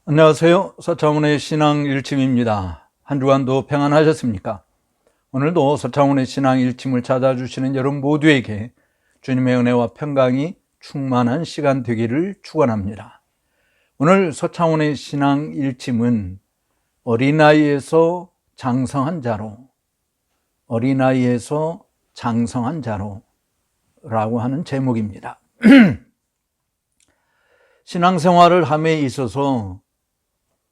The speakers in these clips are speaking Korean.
안녕하세요. 서창훈의 신앙 일침입니다. 한 주간도 평안하셨습니까? 오늘도 서창훈의 신앙 일침을 찾아주시는 여러분 모두에게 주님의 은혜와 평강이 충만한 시간 되기를 축원합니다. 오늘 서창훈의 신앙 일침은 어린아이에서 장성한 자로, 어린아이에서 장성한 자로라고 하는 제목입니다. 신앙생활을 함에 있어서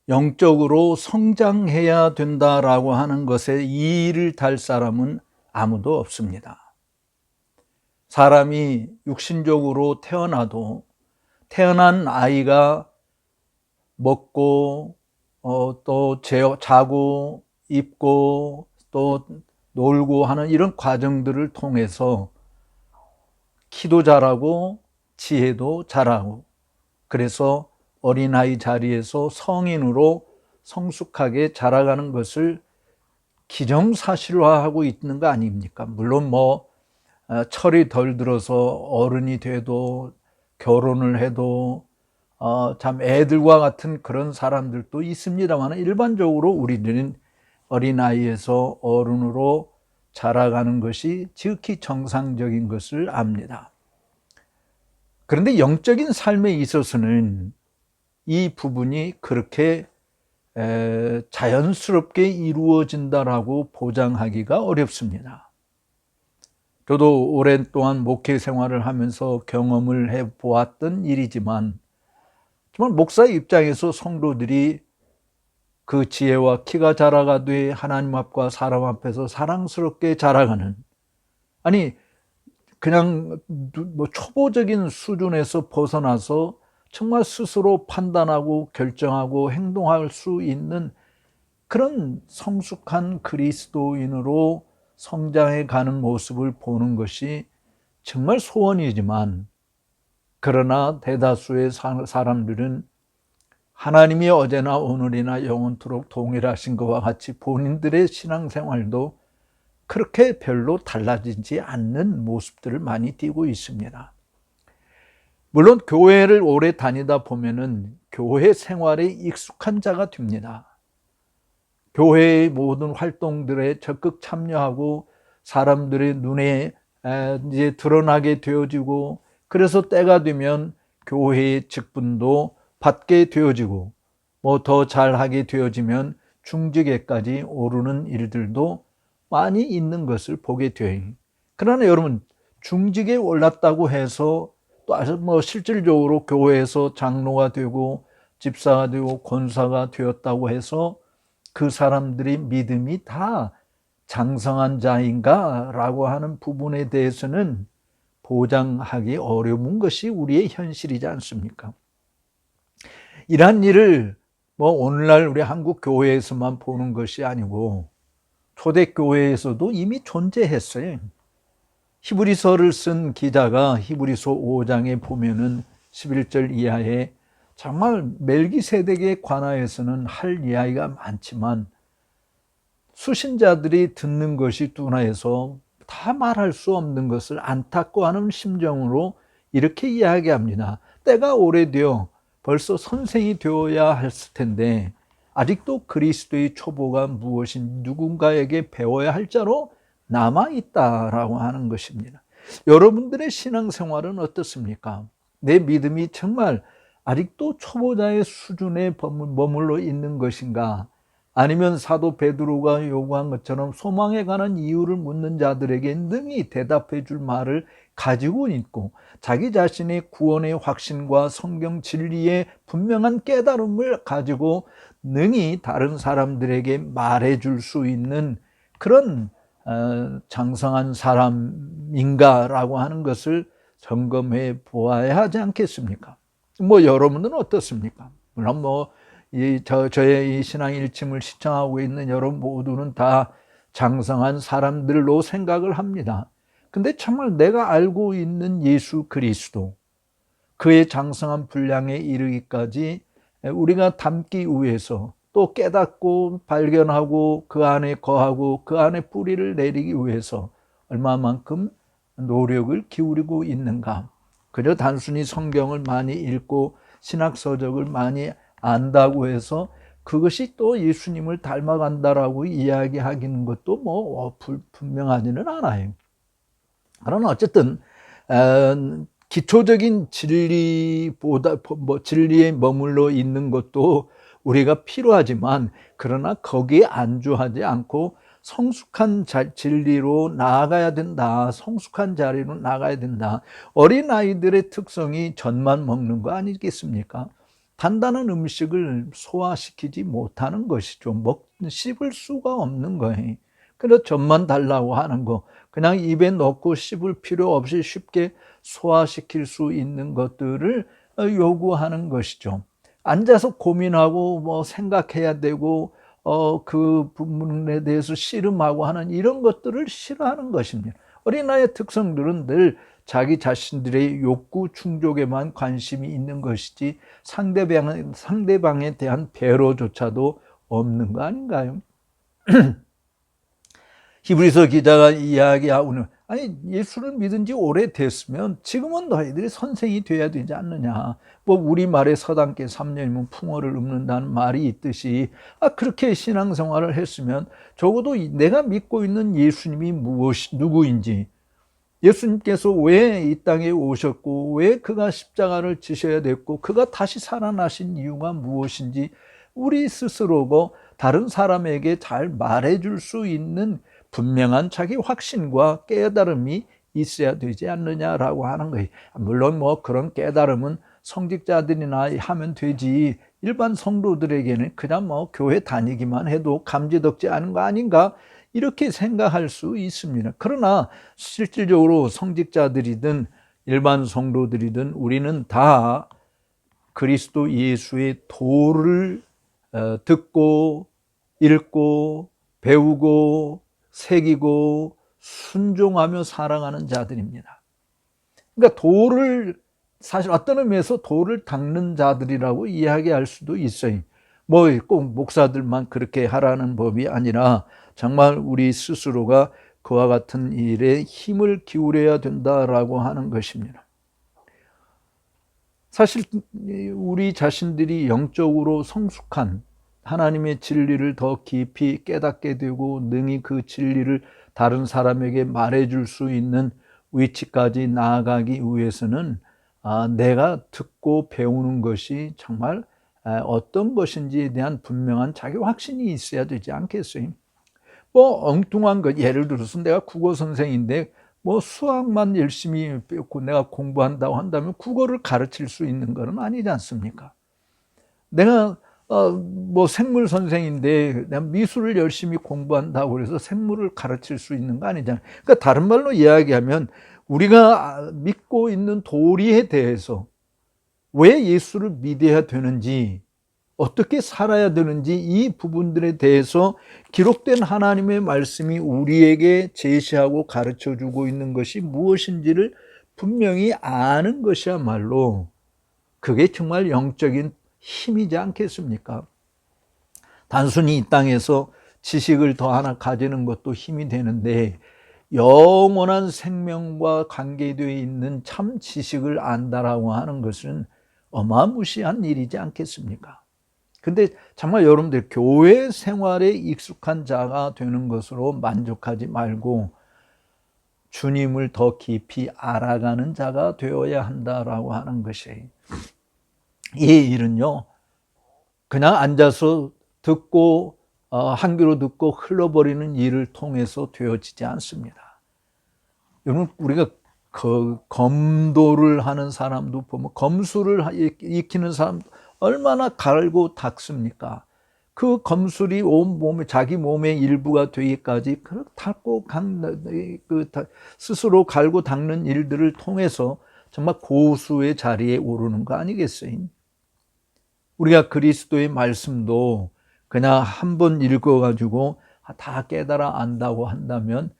영적으로 성장해야 된다라고 하는 것에 이의를 달 사람은 아무도 없습니다. 사람이 육신적으로 태어나도 태어난 아이가 먹고 또 자고 입고 또 놀고 하는 이런 과정들을 통해서 키도 자라고 지혜도 자라고, 그래서 어린아이 자리에서 성인으로 성숙하게 자라가는 것을 기정사실화하고 있는 거 아닙니까? 물론 철이 덜 들어서 어른이 돼도 결혼을 해도 참 애들과 같은 그런 사람들도 있습니다만, 일반적으로 우리들은 어린아이에서 어른으로 자라가는 것이 지극히 정상적인 것을 압니다. 그런데 영적인 삶에 있어서는 이 부분이 그렇게 자연스럽게 이루어진다라고 보장하기가 어렵습니다. 저도 오랫동안 목회 생활을 하면서 경험을 해보았던 일이지만, 정말 목사의 입장에서 성도들이 그 지혜와 키가 자라가되 하나님 앞과 사람 앞에서 사랑스럽게 자라가는, 아니 그냥 초보적인 수준에서 벗어나서 정말 스스로 판단하고 결정하고 행동할 수 있는 그런 성숙한 그리스도인으로 성장해 가는 모습을 보는 것이 정말 소원이지만, 그러나 대다수의 사람들은 하나님이 어제나 오늘이나 영원토록 동일하신 것과 같이 본인들의 신앙생활도 그렇게 별로 달라지지 않는 모습들을 많이 띄고 있습니다. 물론 교회를 오래 다니다 보면은 교회 생활에 익숙한 자가 됩니다. 교회의 모든 활동들에 적극 참여하고 사람들의 눈에 이제 드러나게 되어지고, 그래서 때가 되면 교회의 직분도 받게 되어지고, 더 잘하게 되어지면 중직에까지 오르는 일들도 많이 있는 것을 보게 돼요. 그러나 여러분, 중직에 올랐다고 해서 또 아주 실질적으로 교회에서 장로가 되고 집사가 되고 권사가 되었다고 해서 그 사람들이 믿음이 다 장성한 자인가 라고 하는 부분에 대해서는 보장하기 어려운 것이 우리의 현실이지 않습니까? 이러한 일을 오늘날 우리 한국 교회에서만 보는 것이 아니고 초대교회에서도 이미 존재했어요. 히브리서를 쓴 기자가 히브리서 5장에 보면은 11절 이하에 정말 멜기세덱에 관하여서는 할 이야기가 많지만 수신자들이 듣는 것이 둔하여서 다 말할 수 없는 것을 안타까워하는 심정으로 이렇게 이야기합니다. 때가 오래되어 벌써 선생이 되어야 했을 텐데 아직도 그리스도의 초보가 무엇인 누군가에게 배워야 할 자로 남아있다라고 하는 것입니다. 여러분들의 신앙생활은 어떻습니까? 내 믿음이 정말 아직도 초보자의 수준에 머물러 있는 것인가? 아니면 사도 베드로가 요구한 것처럼 소망에 관한 이유를 묻는 자들에게 능히 대답해 줄 말을 가지고 있고, 자기 자신의 구원의 확신과 성경 진리의 분명한 깨달음을 가지고 능히 다른 사람들에게 말해 줄 수 있는 그런 장성한 사람인가라고 하는 것을 점검해 보아야 하지 않겠습니까? 여러분은 어떻습니까? 물론 저의 이 신앙 일침을 시청하고 있는 여러분 모두는 다 장성한 사람들로 생각을 합니다. 근데 정말 내가 알고 있는 예수 그리스도, 그의 장성한 분량에 이르기까지 우리가 담기 위해서, 또 깨닫고 발견하고 그 안에 거하고 그 안에 뿌리를 내리기 위해서 얼마만큼 노력을 기울이고 있는가? 그저 단순히 성경을 많이 읽고 신학서적을 많이 안다고 해서 그것이 또 예수님을 닮아간다라고 이야기하기는 것도 뭐 분명하지는 않아요. 그러나 어쨌든 기초적인 진리보다 진리에 머물러 있는 것도 우리가 필요하지만, 그러나 거기에 안주하지 않고 성숙한 진리로 나아가야 된다. 성숙한 자리로 나아가야 된다. 어린아이들의 특성이 젖만 먹는 거 아니겠습니까? 단단한 음식을 소화시키지 못하는 것이죠. 씹을 수가 없는 거예요. 그래서 젖만 달라고 하는 거, 그냥 입에 넣고 씹을 필요 없이 쉽게 소화시킬 수 있는 것들을 요구하는 것이죠. 앉아서 고민하고 뭐 생각해야 되고 그 부분에 대해서 씨름하고 하는 이런 것들을 싫어하는 것입니다. 어린아이의 특성들은 늘 자기 자신들의 욕구 충족에만 관심이 있는 것이지 상대방에 대한 배려조차도 없는 거 아닌가요? 히브리서 기자가 이야기하고는, 아니 예수를 믿은 지 오래됐으면 지금은 너희들이 선생이 돼야 되지 않느냐. 뭐 우리말에 서당계 3년이면 풍어를 읊는다는 말이 있듯이, 그렇게 신앙생활을 했으면 적어도 내가 믿고 있는 예수님이 누구인지, 예수님께서 왜 이 땅에 오셨고 왜 그가 십자가를 지셔야 됐고 그가 다시 살아나신 이유가 무엇인지 우리 스스로고 다른 사람에게 잘 말해줄 수 있는 분명한 자기 확신과 깨달음이 있어야 되지 않느냐라고 하는 거예요. 물론 뭐 그런 깨달음은 성직자들이나 하면 되지, 일반 성도들에게는 그냥 뭐 교회 다니기만 해도 감지덕지 않은 거 아닌가, 이렇게 생각할 수 있습니다. 그러나 실질적으로 성직자들이든 일반 성도들이든 우리는 다 그리스도 예수의 도를 듣고 읽고 배우고 새기고 순종하며 살아가는 자들입니다. 그러니까 도를, 사실 어떤 의미에서 도를 닦는 자들이라고 이야기할 수도 있어요. 뭐 꼭 목사들만 그렇게 하라는 법이 아니라 정말 우리 스스로가 그와 같은 일에 힘을 기울여야 된다라고 하는 것입니다. 사실 우리 자신들이 영적으로 성숙한 하나님의 진리를 더 깊이 깨닫게 되고 능히 그 진리를 다른 사람에게 말해줄 수 있는 위치까지 나아가기 위해서는 내가 듣고 배우는 것이 정말 어떤 것인지에 대한 분명한 자기 확신이 있어야 되지 않겠어요? 뭐 엉뚱한 것, 예를 들어서 내가 국어 선생인데 뭐 수학만 열심히 배우고 내가 공부한다고 한다면 국어를 가르칠 수 있는 것은 아니지 않습니까? 내가 뭐 생물 선생인데 내가 미술을 열심히 공부한다고 해서 생물을 가르칠 수 있는 거 아니잖아요. 그러니까 다른 말로 이야기하면 우리가 믿고 있는 도리에 대해서 왜 예수를 믿어야 되는지, 어떻게 살아야 되는지, 이 부분들에 대해서 기록된 하나님의 말씀이 우리에게 제시하고 가르쳐주고 있는 것이 무엇인지를 분명히 아는 것이야말로 그게 정말 영적인 힘이지 않겠습니까? 단순히 이 땅에서 지식을 더 하나 가지는 것도 힘이 되는데 영원한 생명과 관계되어 있는 참 지식을 안다라고 하는 것은 어마무시한 일이지 않겠습니까? 근데 정말 여러분들 교회 생활에 익숙한 자가 되는 것으로 만족하지 말고 주님을 더 깊이 알아가는 자가 되어야 한다라고 하는 것이에요. 이 일은요, 그냥 앉아서 듣고 한 귀로 듣고 흘러버리는 일을 통해서 되어지지 않습니다. 여러분, 우리가 검도를 하는 사람도 보면, 검술을 익히는 사람 얼마나 갈고 닦습니까? 그 검술이 온 몸에, 자기 몸의 일부가 되기까지 스스로 갈고 닦는 일들을 통해서 정말 고수의 자리에 오르는 거 아니겠어요? 우리가 그리스도의 말씀도 그냥 한 번 읽어가지고 다 깨달아 안다고 한다면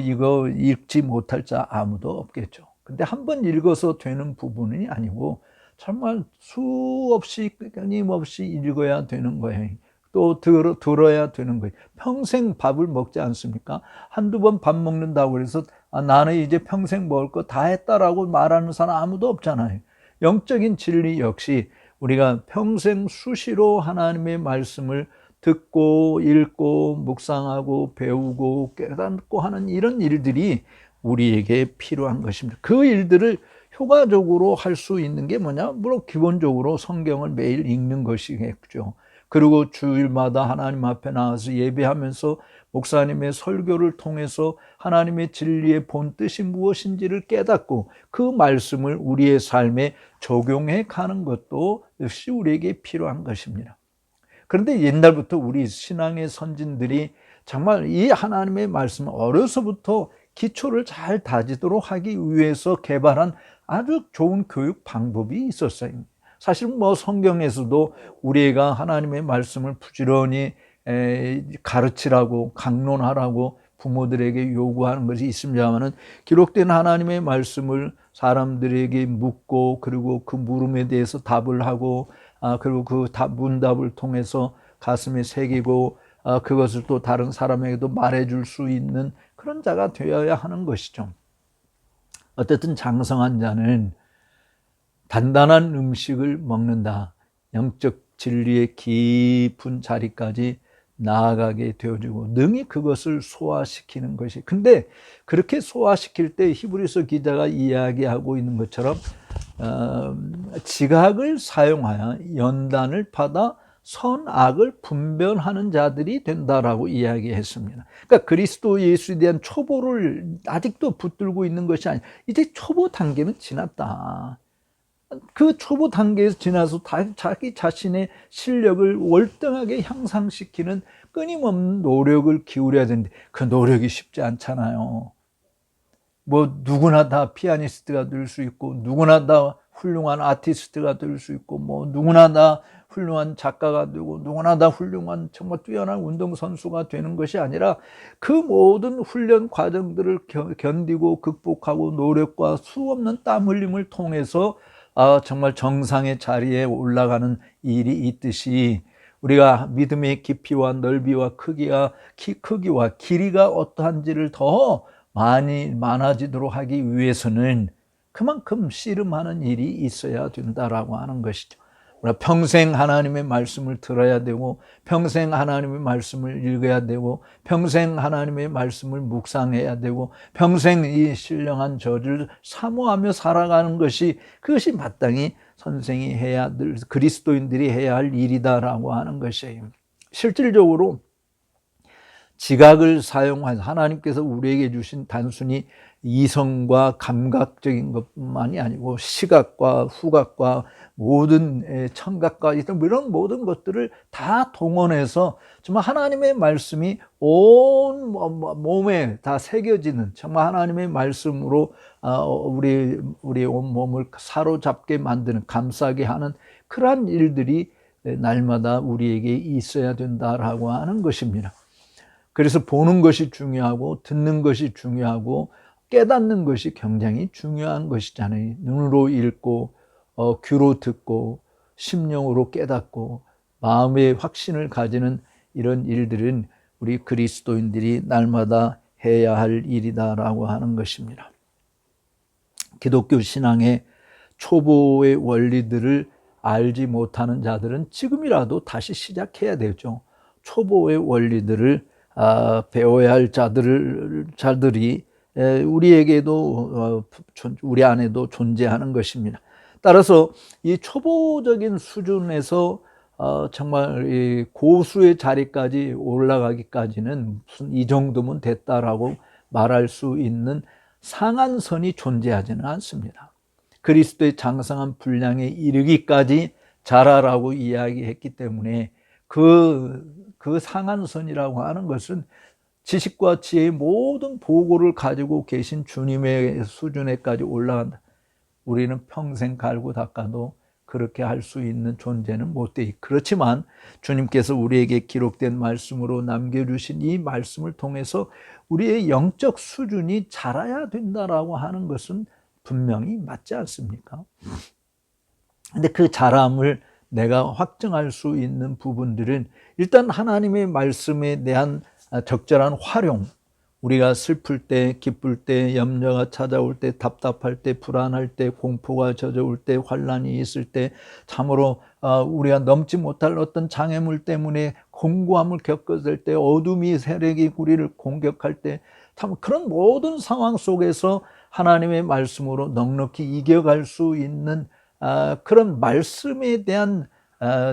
이거 읽지 못할 자 아무도 없겠죠. 근데 한 번 읽어서 되는 부분이 아니고 정말 수없이 끊임없이 읽어야 되는 거예요. 또 들어야 되는 거예요. 평생 밥을 먹지 않습니까? 한두 번 밥 먹는다고 해서 나는 이제 평생 먹을 거 다 했다라고 말하는 사람 아무도 없잖아요. 영적인 진리 역시 우리가 평생 수시로 하나님의 말씀을 듣고 읽고 묵상하고 배우고 깨닫고 하는 이런 일들이 우리에게 필요한 것입니다. 그 일들을 효과적으로 할 수 있는 게 뭐냐? 물론 기본적으로 성경을 매일 읽는 것이겠죠. 그리고 주일마다 하나님 앞에 나와서 예배하면서 목사님의 설교를 통해서 하나님의 진리의 본 뜻이 무엇인지를 깨닫고 그 말씀을 우리의 삶에 적용해 가는 것도 역시 우리에게 필요한 것입니다. 그런데 옛날부터 우리 신앙의 선진들이 정말 이 하나님의 말씀을 어려서부터 기초를 잘 다지도록 하기 위해서 개발한 아주 좋은 교육 방법이 있었어요. 사실 성경에서도 우리가 하나님의 말씀을 부지런히 가르치라고 강론하라고 부모들에게 요구하는 것이 있습니다만은 기록된 하나님의 말씀을 사람들에게 묻고 그리고 그 물음에 대해서 답을 하고 그리고 그 문답을 통해서 가슴에 새기고 그것을 또 다른 사람에게도 말해줄 수 있는 그런 자가 되어야 하는 것이죠. 어쨌든 장성한 자는 단단한 음식을 먹는다. 영적 진리의 깊은 자리까지 나아가게 되어지고 능히 그것을 소화시키는 것이. 근데 그렇게 소화시킬 때 히브리서 기자가 이야기하고 있는 것처럼 지각을 사용하여 연단을 받아 선악을 분별하는 자들이 된다라고 이야기했습니다. 그러니까 그리스도 예수에 대한 초보를 아직도 붙들고 있는 것이 아니라 이제 초보 단계는 지났다. 그 초보 단계에서 지나서 자기 자신의 실력을 월등하게 향상시키는 끊임없는 노력을 기울여야 되는데 그 노력이 쉽지 않잖아요. 누구나 다 피아니스트가 될 수 있고 누구나 다 훌륭한 아티스트가 될 수 있고 누구나 다 훌륭한 작가가 되고 누구나 다 훌륭한 정말 뛰어난 운동선수가 되는 것이 아니라 그 모든 훈련 과정들을 견디고 극복하고 노력과 수없는 땀 흘림을 통해서 정말 정상의 자리에 올라가는 일이 있듯이 우리가 믿음의 깊이와 넓이와 크기와 길이가 어떠한지를 더 많아지도록 하기 위해서는 그만큼 씨름하는 일이 있어야 된다라고 하는 것이죠. 우리가 평생 하나님의 말씀을 들어야 되고 평생 하나님의 말씀을 읽어야 되고 평생 하나님의 말씀을 묵상해야 되고 평생 이 신령한 저를 사모하며 살아가는 그것이 마땅히 선생이 해야 될, 그리스도인들이 해야 할 일이다라고 하는 것이에요. 실질적으로 지각을 사용한 하나님께서 우리에게 주신 단순히 이성과 감각적인 것만이 아니고 시각과 후각과 모든 청각과 이런 모든 것들을 다 동원해서 정말 하나님의 말씀이 온 몸에 다 새겨지는 정말 하나님의 말씀으로 우리 온 몸을 사로잡게 만드는 감싸게 하는 그러한 일들이 날마다 우리에게 있어야 된다라고 하는 것입니다. 그래서 보는 것이 중요하고 듣는 것이 중요하고 깨닫는 것이 굉장히 중요한 것이잖아요. 눈으로 읽고 귀로 듣고 심령으로 깨닫고 마음의 확신을 가지는 이런 일들은 우리 그리스도인들이 날마다 해야 할 일이다라고 하는 것입니다. 기독교 신앙의 초보의 원리들을 알지 못하는 자들은 지금이라도 다시 시작해야 되죠. 초보의 원리들을 배워야 할 자들이 우리에게도 우리 안에도 존재하는 것입니다. 따라서 이 초보적인 수준에서 정말 이 고수의 자리까지 올라가기까지는 무슨 이 정도면 됐다라고 말할 수 있는 상한선이 존재하지는 않습니다. 그리스도의 장성한 분량에 이르기까지 자라라고 이야기했기 때문에 그 상한선이라고 하는 것은 지식과 지혜의 모든 보고를 가지고 계신 주님의 수준에까지 올라간다. 우리는 평생 갈고 닦아도 그렇게 할 수 있는 존재는 못 돼. 그렇지만 주님께서 우리에게 기록된 말씀으로 남겨주신 이 말씀을 통해서 우리의 영적 수준이 자라야 된다라고 하는 것은 분명히 맞지 않습니까? 근데 그 자람을 내가 확증할 수 있는 부분들은 일단 하나님의 말씀에 대한 적절한 활용, 우리가 슬플 때, 기쁠 때, 염려가 찾아올 때, 답답할 때, 불안할 때, 공포가 젖어올 때, 환난이 있을 때, 참으로 우리가 넘지 못할 어떤 장애물 때문에 공고함을 겪었을 때, 어둠이 세력이 우리를 공격할 때, 참 그런 모든 상황 속에서 하나님의 말씀으로 넉넉히 이겨갈 수 있는 그런 말씀에 대한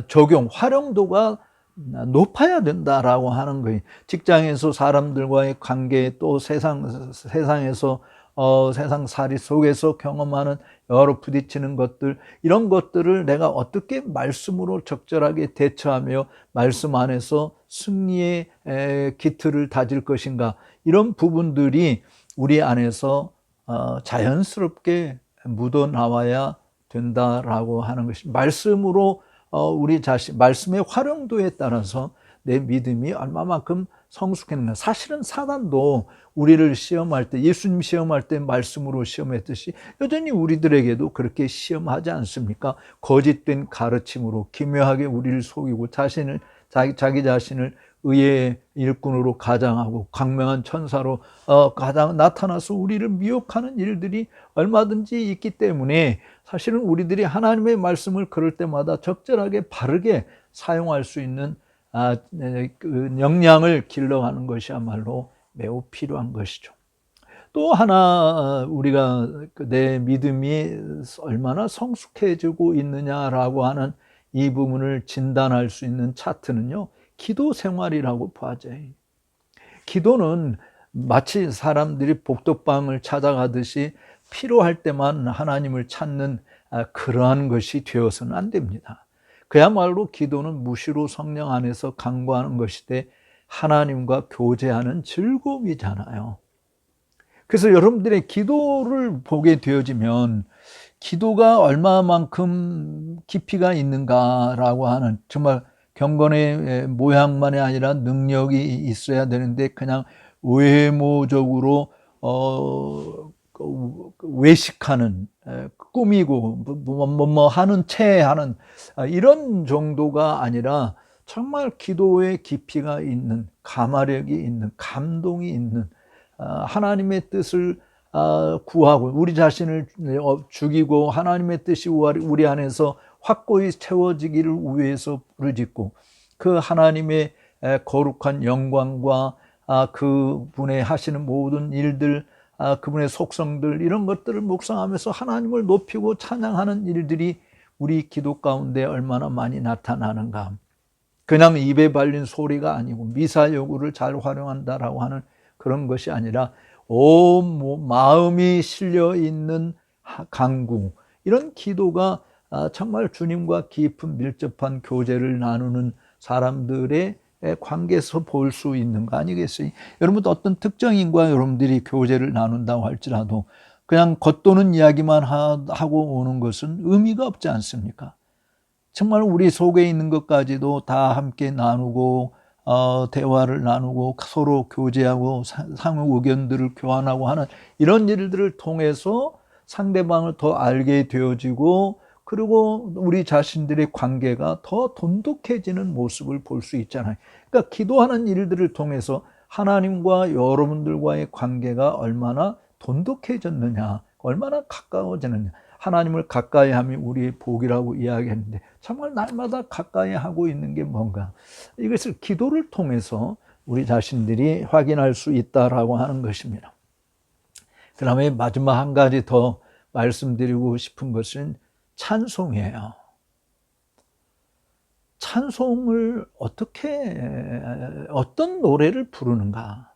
적용, 활용도가 높아야 된다라고 하는 거예요. 직장에서 사람들과의 관계, 또 세상에서 세상살이 속에서 경험하는 여러 부딪히는 것들, 이런 것들을 내가 어떻게 말씀으로 적절하게 대처하며 말씀 안에서 승리의 기틀을 다질 것인가, 이런 부분들이 우리 안에서 자연스럽게 묻어나와야 된다라고 하는 것이, 말씀으로 우리 자신, 말씀의 활용도에 따라서 내 믿음이 얼마만큼 성숙했나. 사실은 사단도 우리를 시험할 때, 예수님 시험할 때 말씀으로 시험했듯이 여전히 우리들에게도 그렇게 시험하지 않습니까? 거짓된 가르침으로 기묘하게 우리를 속이고 자기 자신을 의의 일꾼으로 가장하고 광명한 천사로 나타나서 우리를 미혹하는 일들이 얼마든지 있기 때문에, 사실은 우리들이 하나님의 말씀을 그럴 때마다 적절하게 바르게 사용할 수 있는 그 역량을 길러가는 것이야말로 매우 필요한 것이죠. 또 하나, 우리가 내 믿음이 얼마나 성숙해지고 있느냐라고 하는 이 부분을 진단할 수 있는 차트는요, 기도 생활이라고 봐져요. 기도는 마치 사람들이 복덕방을 찾아가듯이 필요할 때만 하나님을 찾는 그러한 것이 되어서는 안 됩니다. 그야말로 기도는 무시로 성령 안에서 강구하는 것이되 하나님과 교제하는 즐거움이잖아요. 그래서 여러분들의 기도를 보게 되어지면 기도가 얼마만큼 깊이가 있는가라고 하는, 정말 경건의 모양만이 아니라 능력이 있어야 되는데 그냥 외모적으로 외식하는, 꾸미고 뭐 하는 채 하는 이런 정도가 아니라 정말 기도의 깊이가 있는, 가마력이 있는, 감동이 있는, 하나님의 뜻을 구하고 우리 자신을 죽이고 하나님의 뜻이 우리 안에서 확고히 채워지기를 위해서 부르짖고, 그 하나님의 거룩한 영광과 그분의 하시는 모든 일들, 그분의 속성들, 이런 것들을 묵상하면서 하나님을 높이고 찬양하는 일들이 우리 기도 가운데 얼마나 많이 나타나는가. 그냥 입에 발린 소리가 아니고 미사 여구를 잘 활용한다라고 하는 그런 것이 아니라 온 마음이 실려 있는 간구, 이런 기도가 정말 주님과 깊은 밀접한 교제를 나누는 사람들의 관계에서 볼 수 있는 거 아니겠어요? 여러분, 어떤 특정인과 여러분들이 교제를 나눈다고 할지라도 그냥 겉도는 이야기만 하고 오는 것은 의미가 없지 않습니까? 정말 우리 속에 있는 것까지도 다 함께 나누고 대화를 나누고 서로 교제하고 상호 의견들을 교환하고 하는 이런 일들을 통해서 상대방을 더 알게 되어지고, 그리고 우리 자신들의 관계가 더 돈독해지는 모습을 볼 수 있잖아요. 그러니까 기도하는 일들을 통해서 하나님과 여러분들과의 관계가 얼마나 돈독해졌느냐, 얼마나 가까워지느냐. 하나님을 가까이 함이 우리의 복이라고 이야기했는데 정말 날마다 가까이 하고 있는 게 뭔가, 이것을 기도를 통해서 우리 자신들이 확인할 수 있다라고 하는 것입니다. 그 다음에 마지막 한 가지 더 말씀드리고 싶은 것은 찬송이에요. 찬송을 어떤 노래를 부르는가.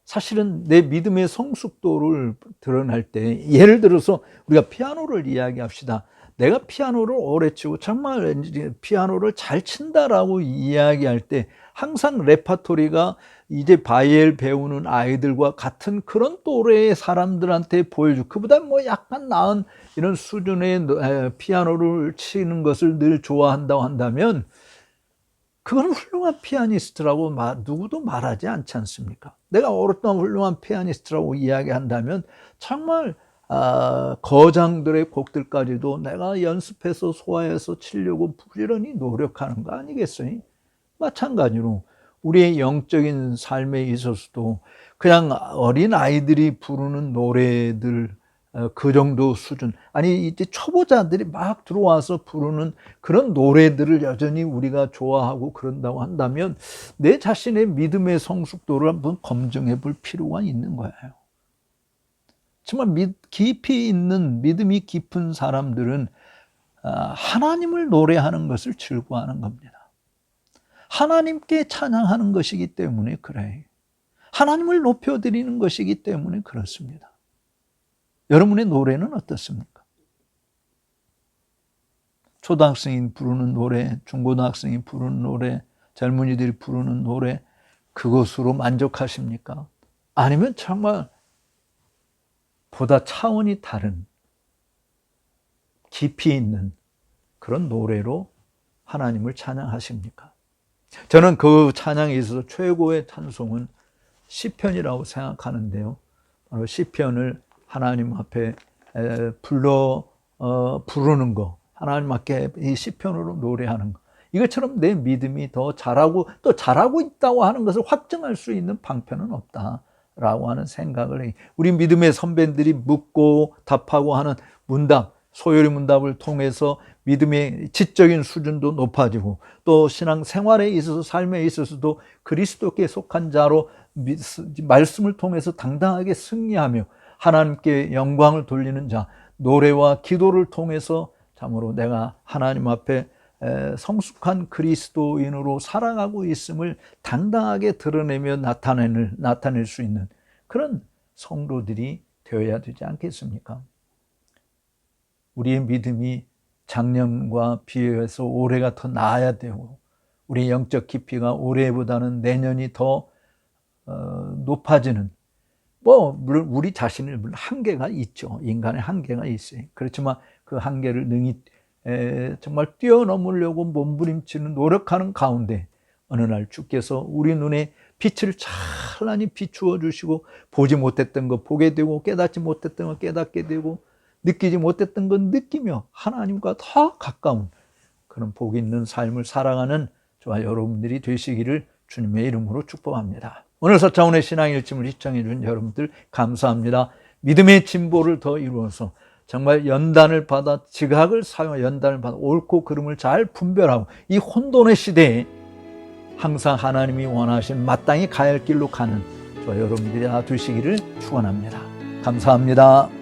사실은 내 믿음의 성숙도를 드러날 때, 예를 들어서 우리가 피아노를 이야기합시다. 내가 피아노를 오래 치고 정말 피아노를 잘 친다라고 이야기할 때 항상 레파토리가 이제 바이엘 배우는 아이들과 같은 그런 또래의 사람들한테 보여주고, 그보다 뭐 약간 나은 이런 수준의 피아노를 치는 것을 늘 좋아한다고 한다면 그건 훌륭한 피아니스트라고 누구도 말하지 않지 않습니까? 내가 어떤 훌륭한 피아니스트라고 이야기한다면 정말 거장들의 곡들까지도 내가 연습해서 소화해서 치려고 부지런히 노력하는 거 아니겠어요? 마찬가지로 우리의 영적인 삶에 있어서도 그냥 어린 아이들이 부르는 노래들 그 정도 수준, 아니 이제 초보자들이 막 들어와서 부르는 그런 노래들을 여전히 우리가 좋아하고 그런다고 한다면 내 자신의 믿음의 성숙도를 한번 검증해 볼 필요가 있는 거예요. 정말 깊이 있는 믿음이 깊은 사람들은 하나님을 노래하는 것을 즐거워하는 겁니다. 하나님께 찬양하는 것이기 때문에 그래요. 하나님을 높여드리는 것이기 때문에 그렇습니다. 여러분의 노래는 어떻습니까? 초등학생이 부르는 노래, 중고등학생이 부르는 노래, 젊은이들이 부르는 노래, 그것으로 만족하십니까? 아니면 정말 보다 차원이 다른 깊이 있는 그런 노래로 하나님을 찬양하십니까? 저는 그 찬양에 있어서 최고의 찬송은 시편이라고 생각하는데요. 바로 시편을 하나님 앞에 부르는 거, 하나님 앞에 이 시편으로 노래하는 거, 이것처럼 내 믿음이 더 자라고 또 잘하고 있다고 하는 것을 확증할 수 있는 방편은 없다라고 하는 생각을 해요. 우리 믿음의 선배들이 묻고 답하고 하는 문답, 소요리 문답을 통해서 믿음의 지적인 수준도 높아지고 또 신앙 생활에 있어서 삶에 있어서도 그리스도께 속한 자로 말씀을 통해서 당당하게 승리하며 하나님께 영광을 돌리는 자, 노래와 기도를 통해서 참으로 내가 하나님 앞에 성숙한 그리스도인으로 살아가고 있음을 당당하게 드러내며 나타낼 수 있는 그런 성도들이 되어야 되지 않겠습니까? 우리의 믿음이 작년과 비교해서 올해가 더 나아야 되고 우리의 영적 깊이가 올해보다는 내년이 더 높아지는, 물론 우리 자신의 한계가 있죠. 인간의 한계가 있어요. 그렇지만 그 한계를 능히 정말 뛰어넘으려고 몸부림치는 노력하는 가운데 어느 날 주께서 우리 눈에 빛을 찬란히 비추어 주시고 보지 못했던 거 보게 되고 깨닫지 못했던 거 깨닫게 되고 느끼지 못했던 건 느끼며 하나님과 더 가까운 그런 복 있는 삶을 살아가는 저와 여러분들이 되시기를 주님의 이름으로 축복합니다. 오늘 서창훈의 신앙 일침을 시청해 준 여러분들 감사합니다. 믿음의 진보를 더 이루어서 정말 연단을 받아 지각을 사용해 연단을 받아 옳고 그름을 잘 분별하고 이 혼돈의 시대에 항상 하나님이 원하신 마땅히 가야 할 길로 가는 저와 여러분들이 다 되시기를 축원합니다. 감사합니다.